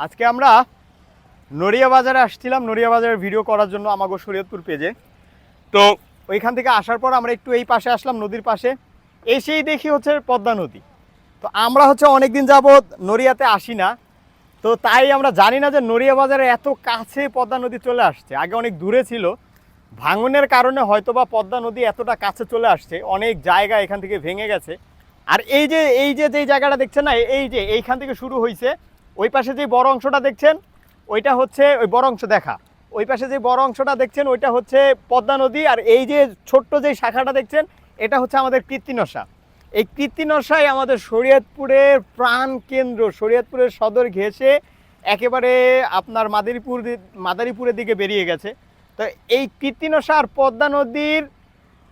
আজকে আমরা নড়িয়া বাজারে আসছিলাম, নড়িয়া বাজারের ভিডিও করার জন্য আমাগো শরীয়তপুর পেজে। তো ওইখান থেকে আসার পর আমরা একটু এই পাশে আসলাম, নদীর পাশে এসেই দেখি হচ্ছে পদ্মা নদী। তো আমরা হচ্ছে অনেকদিন যাবৎ নড়িয়াতে আসি না, তো তাই আমরা জানি না যে নড়িয়া বাজারে এত কাছে পদ্মা নদী চলে আসছে। আগে অনেক দূরে ছিল, ভাঙনের কারণে হয়তোবা পদ্মা নদী এতটা কাছে চলে আসছে, অনেক জায়গা এখান থেকে ভেঙে গেছে। আর এই যে যেই জায়গাটা দেখছেন না, এই যে এইখান থেকে শুরু হয়েছে, ওই পাশে যে বড় অংশটা দেখছেন ওইটা হচ্ছে ওই বড় অংশ দেখা, ওই পাশে যে বড় অংশটা দেখছেন ওইটা হচ্ছে পদ্মা নদী। আর এই যে ছোট্ট যে শাখাটা দেখছেন এটা হচ্ছে আমাদের কীর্তিনশা। এই কীর্তিনশাই আমাদের শরীয়তপুরের প্রাণ কেন্দ্র, শরীয়তপুরের সদর ঘেঁষে একেবারে আপনার মাদারীপুরের দিকে বেরিয়ে গেছে। তো এই কীর্তিনশা আর পদ্মা নদীর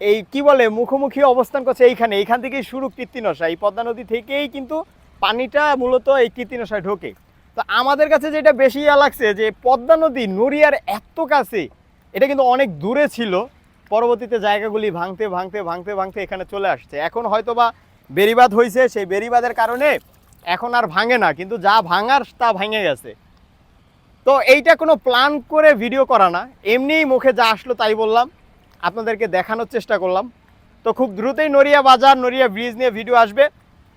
এই কি বলে মুখোমুখি অবস্থান করছে এইখান থেকেই শুরু কীর্তিনশা। এই পদ্মা নদী থেকেই কিন্তু পানিটা মূলত এই কীর্তিনশায় ঢোকে। তো আমাদের কাছে যেটা বেশি লাগছে যে পদ্মা নদী নড়িয়ার এত কাছে, এটা কিন্তু অনেক দূরে ছিল। পরবর্তীতে জায়গাগুলি ভাঙতে ভাঙতে ভাঙতে ভাঙতে এখানে চলে আসছে। এখন হয়তোবা বেড়িবাঁধ হয়েছে, সেই বেড়িবাঁধের কারণে এখন আর ভাঙে না, কিন্তু যা ভাঙার তা ভেঙে গেছে। তো এইটা কোনো প্ল্যান করে ভিডিও করা না, এমনিই মুখে যা আসলো তাই বললাম, আপনাদেরকে দেখানোর চেষ্টা করলাম। তো খুব দ্রুতই নড়িয়া বাজার, নড়িয়া ব্রিজ নিয়ে ভিডিও আসবে,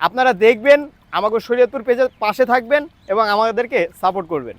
আপনারা দেখবেন, আমাকে শরীয়তপুর পেজের পাশে থাকবেন এবং আমাদেরকে সাপোর্ট করবেন।